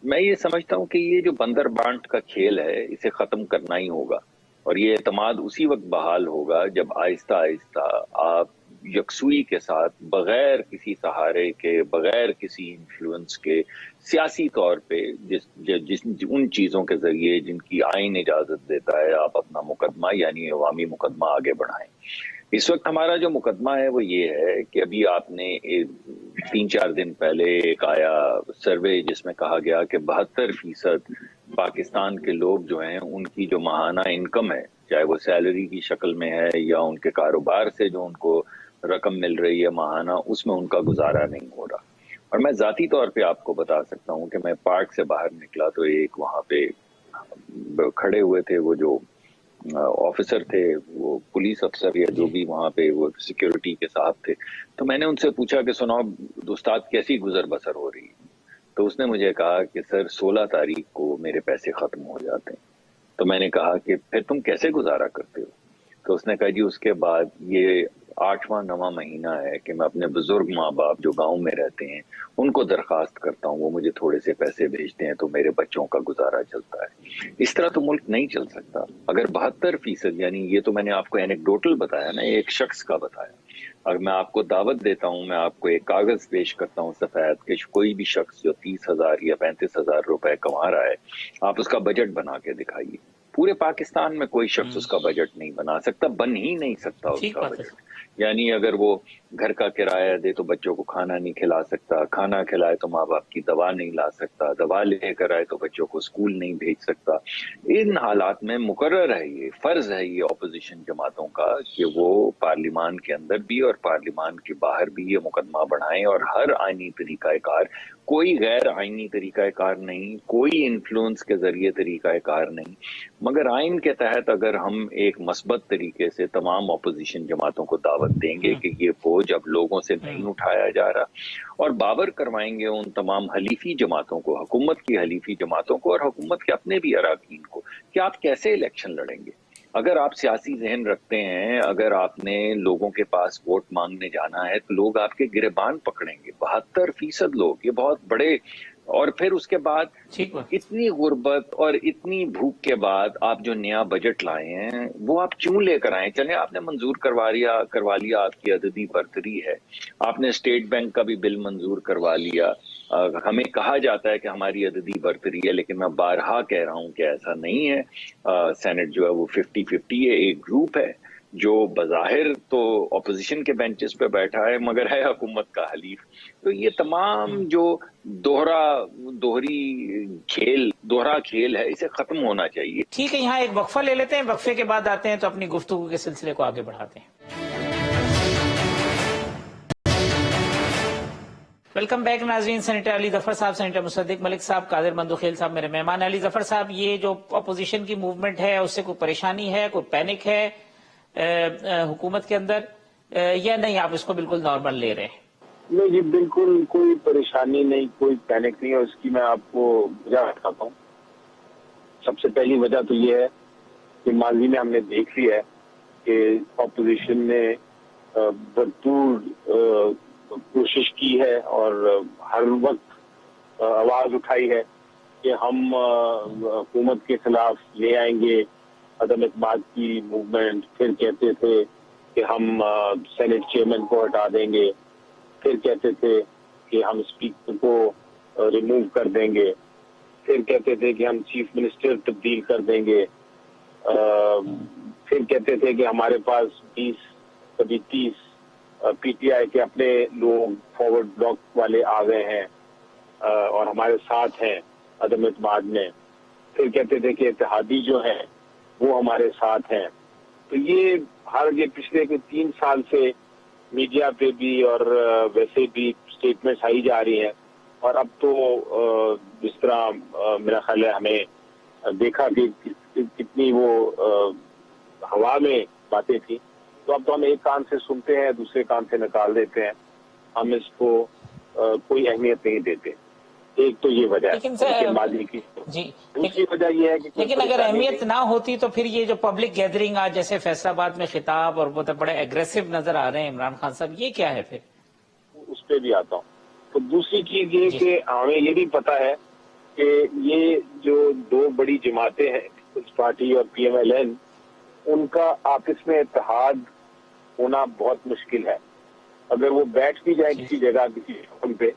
Speaker 3: میں یہ سمجھتا ہوں کہ یہ جو بندر بانٹ کا کھیل ہے اسے ختم کرنا ہی ہوگا، اور یہ اعتماد اسی وقت بحال ہوگا جب آہستہ آہستہ آپ یکسوئی کے ساتھ بغیر کسی سہارے کے، بغیر کسی انفلوئنس کے، سیاسی طور پہ ان چیزوں کے ذریعے جن کی آئین اجازت دیتا ہے آپ اپنا مقدمہ یعنی عوامی مقدمہ آگے بڑھائیں. اس وقت ہمارا جو مقدمہ ہے وہ یہ ہے کہ ابھی آپ نے 3-4 دن پہلے ایک آیا سروے جس میں کہا گیا کہ 72% پاکستان کے لوگ جو ہیں ان کی جو ماہانہ انکم ہے، چاہے وہ سیلری کی شکل میں ہے یا ان کے کاروبار سے جو ان کو رقم مل رہی ہے ماہانہ، اس میں ان کا گزارا نہیں ہو رہا. اور میں ذاتی طور پہ آپ کو بتا سکتا ہوں کہ میں پارک سے باہر نکلا تو ایک وہاں پہ کھڑے ہوئے تھے وہ جو آفیسر تھے، وہ پولیس افسر یا جو بھی وہاں پہ وہ سیکیورٹی کے صاحب تھے. تو میں نے ان سے پوچھا کہ سناؤ استاد کیسی گزر بسر ہو رہی ہے؟ تو اس نے مجھے کہا کہ سر 16 تاریخ کو میرے پیسے ختم ہو جاتے ہیں. تو میں نے کہا کہ پھر تم کیسے گزارا کرتے ہو؟ تو اس نے کہا جی اس کے بعد یہ 8واں-9واں مہینہ ہے کہ میں اپنے بزرگ ماں باپ جو گاؤں میں رہتے ہیں ان کو درخواست کرتا ہوں، وہ مجھے تھوڑے سے پیسے بھیجتے ہیں تو میرے بچوں کا گزارا چلتا ہے. اس طرح تو ملک نہیں چل سکتا. اگر 72% یعنی یہ تو میں نے آپ کو اینیکڈوٹل بتایا نا، ایک شخص کا بتایا. اگر میں آپ کو دعوت دیتا ہوں، میں آپ کو ایک کاغذ پیش کرتا ہوں سفید کہ کوئی بھی شخص جو 30,000 یا 35,000 روپے کما رہا ہے آپ اس کا بجٹ بنا کے دکھائیے. پورے پاکستان میں کوئی شخص اس کا بجٹ نہیں بنا سکتا، بن ہی نہیں سکتا اس
Speaker 1: ٹھیک
Speaker 3: کا
Speaker 1: بات ہے.
Speaker 3: بجٹ. یعنی اگر وہ گھر کا کرایہ دے تو بچوں کو کھانا نہیں کھلا سکتا، کھانا کھلائے تو ماں باپ کی دوا نہیں لا سکتا، دوا لے کر آئے تو بچوں کو اسکول نہیں بھیج سکتا. ان حالات میں مقرر ہے، یہ فرض ہے یہ اپوزیشن جماعتوں کا کہ وہ پارلیمان کے اندر بھی اور پارلیمان کے باہر بھی یہ مقدمہ بڑھائیں، اور ہر آئینی طریقہ کار، کوئی غیر آئینی طریقہ کار نہیں، کوئی انفلوئنس کے ذریعے طریقہ کار نہیں، مگر آئین کے تحت اگر ہم ایک مثبت طریقے سے تمام اپوزیشن جماعتوں کو دعوت دیں گے کہ یہ بوجھ اب لوگوں سے نہیں اٹھایا جا رہا، اور باور کروائیں گے ان تمام حلیفی جماعتوں کو، حکومت کی حلیفی جماعتوں کو اور حکومت کے اپنے بھی اراکین کو، کہ آپ کیسے الیکشن لڑیں گے. اگر آپ سیاسی ذہن رکھتے ہیں، اگر آپ نے لوگوں کے پاس ووٹ مانگنے جانا ہے تو لوگ آپ کے گریبان پکڑیں گے. 72% لوگ، یہ بہت بڑے. اور پھر اس کے بعد
Speaker 1: ٹھیک بات.
Speaker 3: اتنی غربت اور اتنی بھوک کے بعد آپ جو نیا بجٹ لائے ہیں وہ آپ کیوں لے کر آئے؟ چلیں آپ نے منظور کروا لیا، آپ کی عددی برتری ہے، آپ نے اسٹیٹ بینک کا بھی بل منظور کروا لیا. ہمیں کہا جاتا ہے کہ ہماری عددی برتری ہے، لیکن میں بارہا کہہ رہا ہوں کہ ایسا نہیں ہے. سینٹ جو ہے وہ 50-50 ہے. ایک گروپ ہے جو بظاہر تو اپوزیشن کے بینچز پہ بیٹھا ہے مگر ہے حکومت کا حلیف. تو یہ تمام جو دوہرا کھیل ہے اسے ختم ہونا چاہیے.
Speaker 1: ٹھیک ہے، یہاں ایک وقفہ لے لیتے ہیں، وقفے کے بعد آتے ہیں تو اپنی گفتگو کے سلسلے کو آگے بڑھاتے ہیں. ویلکم بیک ناظرین. سینیٹر علی ظفر صاحب، سینیٹر مصدق ملک صاحب، قادر مندوخیل صاحب میرے مہمان. علی ظفر صاحب، یہ جو اپوزیشن کی موومنٹ ہے اس سے کوئی پریشانی ہے، کوئی پینک ہے حکومت کے اندر، یا نہیں آپ اس کو بالکل نارمل لے رہے ہیں؟
Speaker 4: نہیں جی، بالکل کوئی پریشانی نہیں، کوئی پینک نہیں ہے. اس کی میں آپ کو وجہ بتاتا ہوں. سب سے پہلی وجہ تو یہ ہے کہ ماضی میں ہم نے دیکھ لیا ہے کہ اپوزیشن نے بھرپور کوشش کی ہے اور ہر وقت آواز اٹھائی ہے کہ ہم حکومت کے خلاف لے آئیں گے عدم اعتماد کی موومنٹ. پھر کہتے تھے کہ ہم سینٹ چیئرمین کو ہٹا دیں گے، پھر کہتے تھے کہ ہم اسپیکر کو ریموو کر دیں گے، پھر کہتے تھے کہ ہم چیف منسٹر تبدیل کر دیں گے، پھر کہتے تھے کہ ہمارے پاس 20 کبھی 30 پی ٹی آئی کے اپنے لوگ فارورڈ بلاک والے آ گئے ہیں اور ہمارے ساتھ ہیں عدم اعتماد میں. پھر کہتے تھے کہ اتحادی جو ہیں وہ ہمارے ساتھ ہیں. تو یہ پچھلے 3 سال سے میڈیا پہ بھی اور ویسے بھی اسٹیٹمنٹس آئی جا رہی ہیں اور اب تو جس طرح میرا خیال ہے ہمیں دیکھا کہ کتنی وہ ہوا میں باتیں تھیں، تو اب تو ہم ایک کان سے سنتے ہیں دوسرے کان سے نکال دیتے ہیں، ہم اس کو کوئی اہمیت نہیں دیتے. ایک تو یہ وجہ
Speaker 1: لیکن
Speaker 4: ہے ماضی کی.
Speaker 1: جی
Speaker 4: دوسری وجہ یہ ہے کہ
Speaker 1: لیکن اگر اہمیت نہ ہوتی تو پھر یہ جو پبلک گیدرنگ آج جیسے فیصل آباد میں خطاب اور وہ بڑے ایگریسو نظر آ رہے ہیں عمران خان صاحب، یہ کیا ہے پھر؟
Speaker 4: اس پہ بھی آتا ہوں. تو دوسری چیز یہ
Speaker 1: جی.
Speaker 4: کہ ہمیں یہ بھی پتا ہے کہ یہ جو دو بڑی جماعتیں ہیں پیپلز پارٹی اور پی ایم ایل این، ان کا آپس میں اتحاد ہونا بہت مشکل ہے. اگر وہ بیٹھ بھی جائے کسی جگہ کسی فون پہ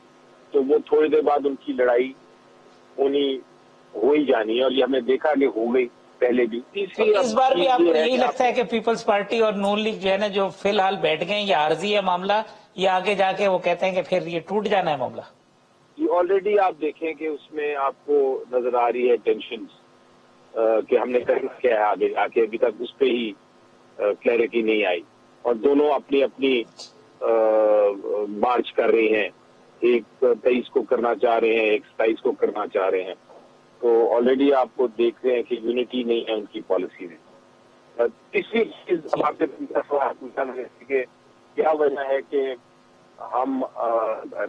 Speaker 4: تو وہ تھوڑی دیر بعد ان کی لڑائی ہو ہی جانی ہے، اور یہ ہم نے دیکھا کہ ہو گئی پہلے بھی. تیسری
Speaker 1: اس بار بھی آپ کو یہی لگتا ہے
Speaker 4: کہ
Speaker 1: کہ پیپلز پارٹی اور نون لیگ جو ہے نا جو فی الحال بیٹھ گئے ہیں، یہ عارضی ہے معاملہ، یا آگے جا کے وہ کہتے ہیں کہ پھر یہ ٹوٹ جانا ہے معاملہ؟
Speaker 4: آلریڈی آپ دیکھیں کہ اس میں آپ کو نظر آ رہی ہے ٹینشنز کہ ہم نے کرنا کیا ہے آگے جا کے. ابھی تک اس پہ ہی کلیئرٹی نہیں آئی، اور دونوں اپنی اپنی مارچ کر رہے ہیں. ایک 23 کو کرنا چاہ رہے ہیں، ایک 27 کو کرنا چاہ رہے ہیں. تو آلریڈی آپ کو دیکھ رہے ہیں کہ یونٹی نہیں ہے ان کی پالیسی میں. تیسری چیز اب آپ سے پوچھا کہ کیا وجہ ہے کہ ہم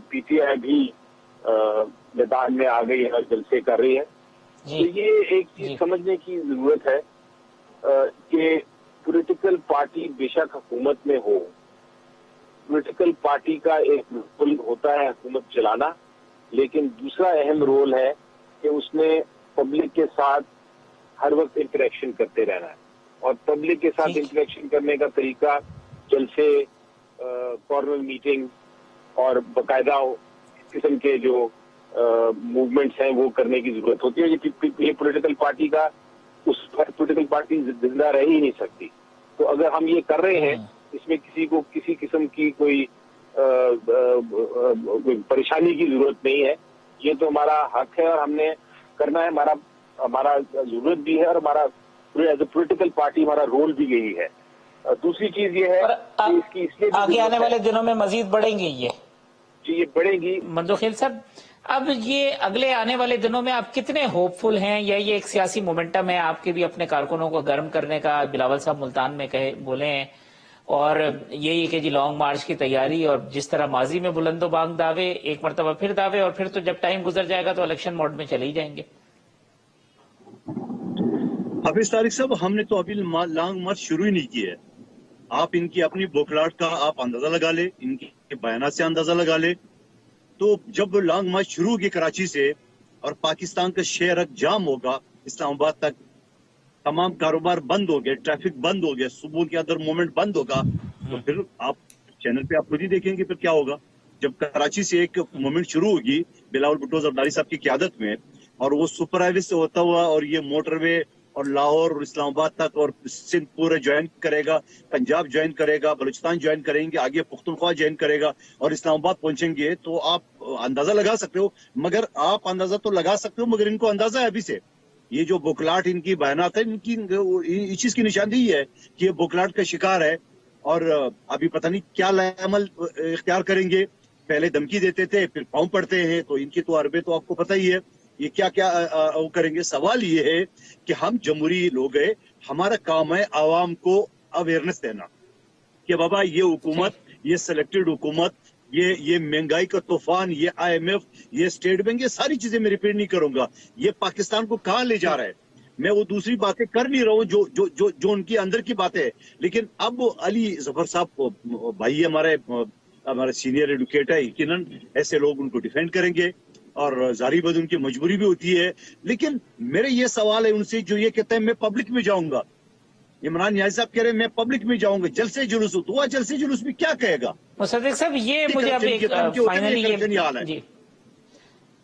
Speaker 4: پی ٹی آئی بھی میدان میں آ گئی ہے اور جلسے کر رہی ہے. تو یہ ایک چیز سمجھنے کی ضرورت ہے کہ پولیٹیکل پارٹی بے شک حکومت میں ہو، پولیٹیکل پارٹی کا ایک رول ہوتا ہے حکومت چلانا، لیکن دوسرا اہم رول ہے کہ اس نے پبلک کے ساتھ ہر وقت انٹریکشن کرتے رہنا ہے. اور پبلک کے ساتھ انٹریکشن کرنے کا طریقہ جلسے، کارنر میٹنگ اور باقاعدہ قسم کے جو موومنٹس ہیں وہ کرنے کی ضرورت ہوتی ہے. یہ پولیٹیکل پارٹی کا اس پر پولیٹیکل پارٹی زندہ رہ ہی نہیں سکتی. تو اگر ہم یہ کر رہے ہیں، اس میں کسی کو کسی قسم کی کوئی پریشانی کی ضرورت نہیں ہے. یہ تو ہمارا حق ہے اور ہم نے کرنا ہے، ہمارا ضرورت بھی ہے، اور ہمارا ایز اے پولیٹیکل پارٹی ہمارا رول بھی یہی ہے. دوسری چیز یہ ہے کہ اس کی اس لیے
Speaker 1: آگے آنے والے دنوں میں مزید بڑھیں گی
Speaker 4: یہ بڑھے گی.
Speaker 1: منظور صاحب، اب یہ اگلے آنے والے دنوں میں آپ کتنے ہوپ فل ہیں، یا یہ ایک سیاسی مومنٹم ہے آپ کے بھی اپنے کارکنوں کو گرم کرنے کا؟ بلاول صاحب ملتان میں بولے ہیں، اور یہی کہ جی لانگ مارچ کی تیاری، اور جس طرح ماضی میں بلند و بانگ دعوے، ایک مرتبہ پھر دعوے، اور پھر تو جب ٹائم گزر جائے گا تو الیکشن موڈ میں چلے ہی جائیں گے.
Speaker 2: حافظ طارق صاحب، ہم نے تو ابھی لانگ مارچ شروع ہی نہیں کی ہے. آپ ان کی اپنی بوکھلاہٹ کا آپ اندازہ لگا لیں، ان کے بیانات سے اندازہ لگا لیں. تو جب لانگ مارچ شروع ہوگی کراچی سے اور پاکستان کا شہر جام ہوگا اسلام آباد تک، تمام کاروبار بند ہو گئے، ٹریفک بند ہو گیا، صبح کے اندر موومنٹ بند ہوگا، تو پھر آپ چینل پہ آپ خود ہی دیکھیں گے پھر کیا ہوگا. جب کراچی سے ایک موومنٹ شروع ہوگی بلاول بھٹو زرداری صاحب کی قیادت میں، اور وہ سپر ہائی وے سے ہوتا ہوا اور یہ موٹر وے اور لاہور اور اسلام آباد تک اور سندھ پورے جوائن کرے گا، پنجاب جوائن کرے گا، بلوچستان جوائن کریں گے، آگے پختونخوا جوائن کرے گا اور اسلام آباد پہنچیں گے، تو آپ اندازہ لگا سکتے ہو. مگر آپ اندازہ تو لگا سکتے ہو، مگر ان کو اندازہ ہے ابھی سے. یہ جو بوکھلاہٹ ان کی بیانات ہے، ان کی اس چیز کی نشاندہی ہے کہ یہ بوکھلاہٹ کا شکار ہے، اور ابھی پتہ نہیں کیا عمل اختیار کریں گے. پہلے دھمکی دیتے تھے، پھر پاؤں پڑتے ہیں، تو ان کی تو حربے تو آپ کو پتہ ہی ہے یہ کیا کیا کریں گے. سوال یہ ہے کہ ہم جمہوری لوگ ہیں، ہمارا کام ہے عوام کو اویئرنس دینا کہ بابا یہ حکومت، یہ سلیکٹڈ حکومت، یہ مہنگائی کا طوفان، یہ آئی ایم ایف، یہ اسٹیٹ بینک، یہ ساری چیزیں میں ریپیٹ نہیں کروں گا، یہ پاکستان کو کہاں لے جا رہا ہے. میں وہ دوسری باتیں کر نہیں رہا ہوں جو ان کی اندر کی باتیں ہیں. لیکن اب علی ظفر صاحب بھائی ہمارے سینئر ایڈوکیٹ ہے، یقیناً ایسے لوگ ان کو ڈیفینڈ کریں گے، اور ظاہری بات ان کی مجبوری بھی ہوتی ہے. لیکن میرے یہ سوال ہے ان سے جو یہ کہتے ہیں میں پبلک میں جاؤں گا. عمران نیازی صاحب کہہ رہے ہیں میں پبلک میں جاؤں گا، جلسے جلوس ہو، تو وہ جلسے جلوس میں کیا کہے گا؟
Speaker 1: مصدق صاحب، یہ مجھے اب ایک فائنلی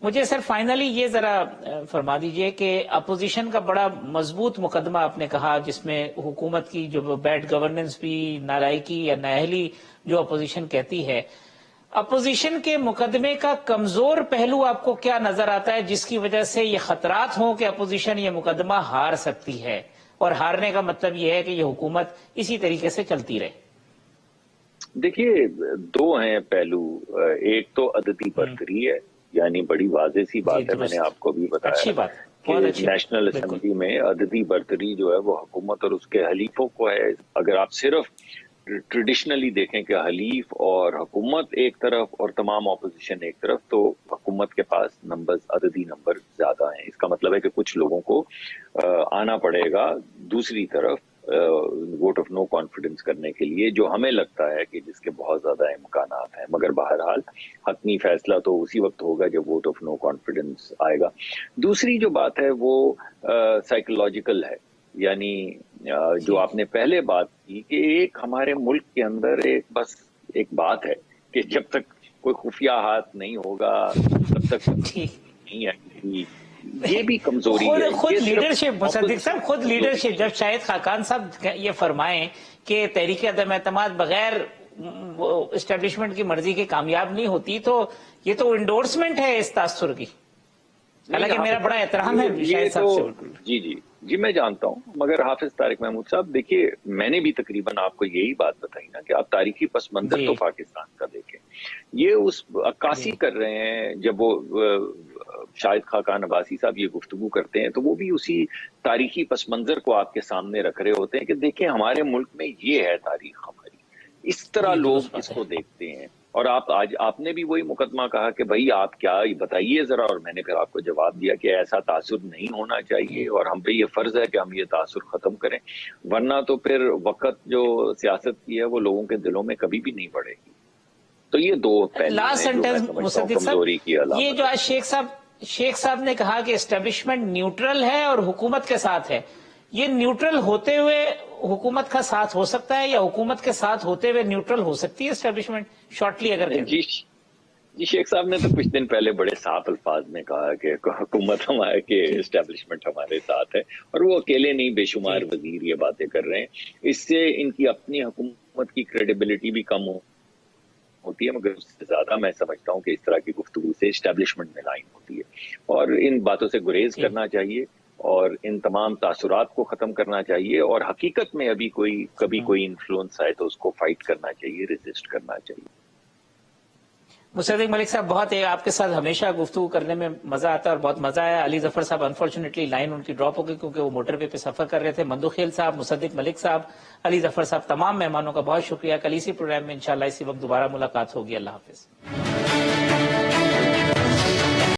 Speaker 1: مجھے سر فائنلی یہ ذرا فرما دیجئے کہ اپوزیشن کا بڑا مضبوط مقدمہ آپ نے کہا، جس میں حکومت کی جو بیڈ گورننس بھی، نالائکی یا نااہلی جو اپوزیشن کہتی ہے، اپوزیشن کے مقدمے کا کمزور پہلو آپ کو کیا نظر آتا ہے جس کی وجہ سے یہ خطرات ہوں کہ اپوزیشن یہ مقدمہ ہار سکتی ہے، اور ہارنے کا مطلب یہ ہے کہ یہ حکومت اسی طریقے سے چلتی رہے؟
Speaker 3: دیکھیے، دو ہیں پہلو. ایک تو عددی برتری ہے यानी बड़ी वाज़ेह सी बात है, मैंने आपको भी बताया,
Speaker 1: अच्छी बात, बहुत अच्छी
Speaker 3: नेशनल असेंबली में अददी बरतरी जो है वो हुकूमत और उसके हलीफों को है। अगर आप सिर्फ ट्रेडिशनली देखें कि हलीफ और हुकूमत एक तरफ और तमाम अपोजिशन एक तरफ, तो हुकूमत के पास अददी नंबर ज्यादा हैं। इसका मतलब है कि कुछ लोगों को आना पड़ेगा दूसरी तरफ वोट ऑफ नो कॉन्फिडेंस करने के लिए, जो हमें लगता है कि जिसके बहुत ज्यादा इम्कानात हैं। मगर बहरहाल हतमी फैसला तो उसी वक्त होगा जब वोट ऑफ नो कॉन्फिडेंस आएगा। दूसरी जो बात है वो साइकोलॉजिकल है, यानी जो आपने पहले बात की कि एक हमारे मुल्क के अंदर एक बात है कि जब तक कोई खुफिया हाथ नहीं होगा तब तक नहीं आएगी। ये भी कमजोरी है।
Speaker 1: खुद लीडरशिप, मुसद्दिक साहब, खुद लीडरशिप, जब शाहिद खाकान साहब ये फरमाएं कि तहरीक अदम एतमाद बगैर एस्टेब्लिशमेंट की मर्जी के कामयाब नहीं होती, तो ये तो इंडोर्समेंट है इस तासुर की। हालांकि मेरा बड़ा एहतराम है शाहिद साहब से।
Speaker 3: जी मैं जानता हूँ, मगर हाफिज तारिक महमूद साहब देखिए, मैंने भी तकरीबन आपको यही बात बताई ना कि आप तारीखी पस मंजर तो पाकिस्तान का देखें। ये उस अक्कासी कर रहे हैं, जब वो शाहिद खाकान अब्बासी साहब ये गुफ्तगू करते हैं तो वो भी उसी तारीखी पस मंजर को आपके सामने रख रहे होते हैं कि देखें हमारे मुल्क में ये है तारीख हमारी, इस तरह लोग इसको देखते हैं। और आपने भी वही मुकदमा कहा कि भाई आप क्या बताइए जरा, और मैंने फिर आपको जवाब दिया कि ऐसा तासुर नहीं होना चाहिए और हम पे ये फर्ज है कि हम ये तासुर खत्म करें, वरना तो फिर वक्त जो सियासत की है वो लोगों के दिलों में कभी भी नहीं बढ़ेगी। तो ये दो
Speaker 1: लास्ट सेंटेंस मुसद्दिक साहब, ये जो आज शेख साहब ने कहा कि एस्टेब्लिशमेंट न्यूट्रल है और हुकूमत के साथ है, ये न्यूट्रल होते हुए हुकूमत का साथ हो सकता है या हुकूमत के साथ होते हुए न्यूट्रल हो सकती है एस्टेब्लिशमेंट? शॉर्टली अगर
Speaker 3: जी शेख साहब ने तो कुछ दिन पहले बड़े साफ अल्फाज में कहा कि हुकूमत हमारे के एस्टेब्लिशमेंट हमारे साथ है, और वो अकेले नहीं, बेशुमार वजीर ये बातें कर रहे हैं। इससे इनकी अपनी हुकूमत की क्रेडिबिलिटी भी कम होती है, मगर उससे ज्यादा मैं समझता हूँ कि इस तरह की गुफ्तगू से एस्टेब्लिशमेंट में लाइन होती है, और इन बातों से गुरेज करना चाहिए और इन तमाम तासुरात को खत्म करना चाहिए, और हकीकत में कभी कोई इन्फ्लुएंस आए तो उसको फाइट करना चाहिए, रेजिस्ट करना चाहिए।
Speaker 1: मुसद्दिक मलिक साहब, बहुत आपके साथ हमेशा गुफ्तगू करने में मजा आता है और बहुत मजा आया। अली जफर साहब अनफॉर्चुनेटली लाइन उनकी ड्रॉप हो गई क्योंकि वो मोटरवे पे सफर कर रहे थे। मंदुखेल साहब, मुसद्दिक मलिक साहब, अली जफर साहब, तमाम मेहमानों का बहुत शुक्रिया। कल इसी प्रोग्राम में इंशाल्लाह इसी वक्त दोबारा मुलाकात होगी। अल्लाह हाफिज।